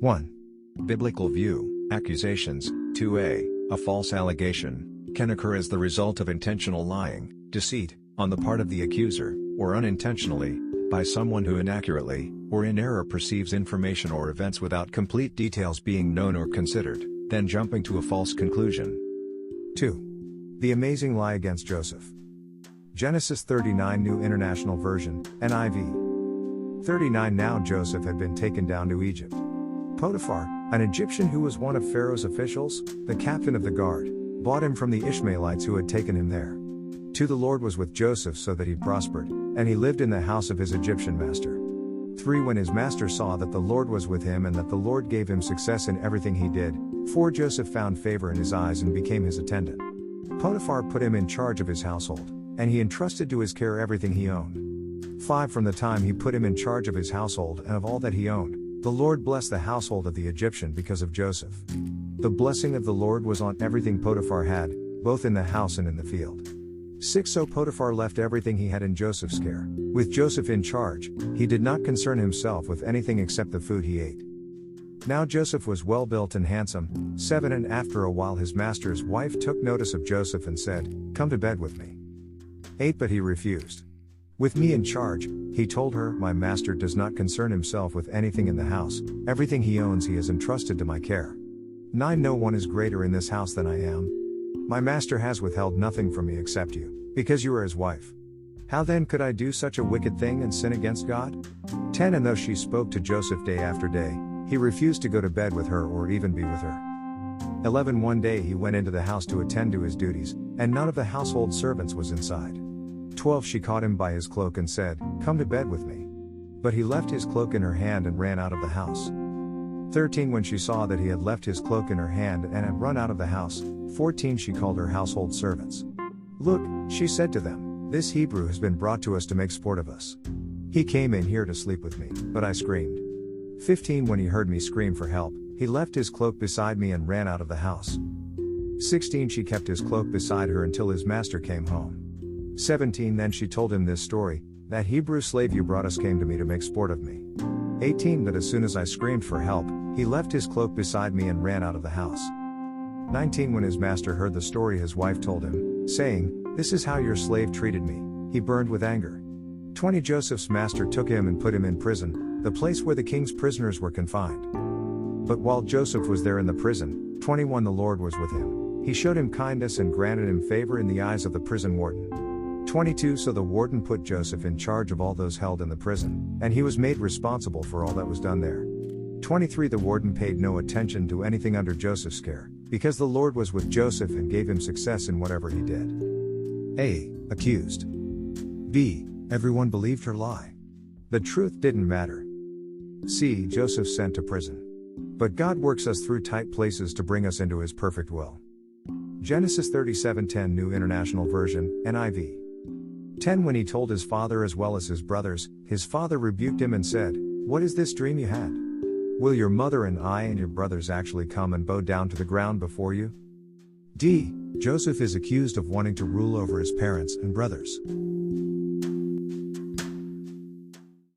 1. Biblical view. Accusations. 2a. A false allegation can occur as the result of intentional lying, deceit, on the part of the accuser, or unintentionally, by someone who inaccurately, or in error perceives information or events without complete details being known or considered, then jumping to a false conclusion. 2. The amazing lie against Joseph. Genesis 39 New International Version, NIV. 39 Now Joseph had been taken down to Egypt. Potiphar, an Egyptian who was one of Pharaoh's officials, the captain of the guard, bought him from the Ishmaelites who had taken him there. 2. The Lord was with Joseph so that he prospered, and he lived in the house of his Egyptian master. 3. When his master saw that the Lord was with him and that the Lord gave him success in everything he did, 4. Joseph found favor in his eyes and became his attendant. Potiphar put him in charge of his household, and he entrusted to his care everything he owned. 5. From the time he put him in charge of his household and of all that he owned, the Lord blessed the household of the Egyptian because of Joseph. The blessing of the Lord was on everything Potiphar had, both in the house and in the field. 6. So Potiphar left everything he had in Joseph's care. With Joseph in charge, he did not concern himself with anything except the food he ate. Now Joseph was well built and handsome. 7. And after a while his master's wife took notice of Joseph and said, "Come to bed with me." 8. But he refused. "With me in charge," he told her, "my master does not concern himself with anything in the house. Everything he owns he has entrusted to my care. 9. No one is greater in this house than I am. My master has withheld nothing from me except you, because you are his wife. How then could I do such a wicked thing and sin against God?" 10. And though she spoke to Joseph day after day, he refused to go to bed with her or even be with her. 11. One day he went into the house to attend to his duties, and none of the household servants was inside. 12. She caught him by his cloak and said, "Come to bed with me." But he left his cloak in her hand and ran out of the house. 13. When she saw that he had left his cloak in her hand and had run out of the house. 14. She called her household servants. "Look," she said to them, "this Hebrew has been brought to us to make sport of us. He came in here to sleep with me, but I screamed." 15. When he heard me scream for help, he left his cloak beside me and ran out of the house. 16. She kept his cloak beside her until his master came home. 17. Then she told him this story, "That Hebrew slave you brought us came to me to make sport of me." 18. But as soon as I screamed for help, he left his cloak beside me and ran out of the house. 19. When his master heard the story his wife told him, saying, "This is how your slave treated me," he burned with anger. 20. Joseph's master took him and put him in prison, the place where the king's prisoners were confined. But while Joseph was there in the prison, 21. The Lord was with him. He showed him kindness and granted him favor in the eyes of the prison warden. 22. So the warden put Joseph in charge of all those held in the prison, and he was made responsible for all that was done there. 23. The warden paid no attention to anything under Joseph's care, because the Lord was with Joseph and gave him success in whatever he did. A. Accused. B. Everyone believed her lie. The truth didn't matter. C. Joseph sent to prison. But God works us through tight places to bring us into his perfect will. Genesis 37:10 New International Version, NIV. 10. When he told his father as well as his brothers, his father rebuked him and said, "What is this dream you had? Will your mother and I and your brothers actually come and bow down to the ground before you?" D. Joseph is accused of wanting to rule over his parents and brothers.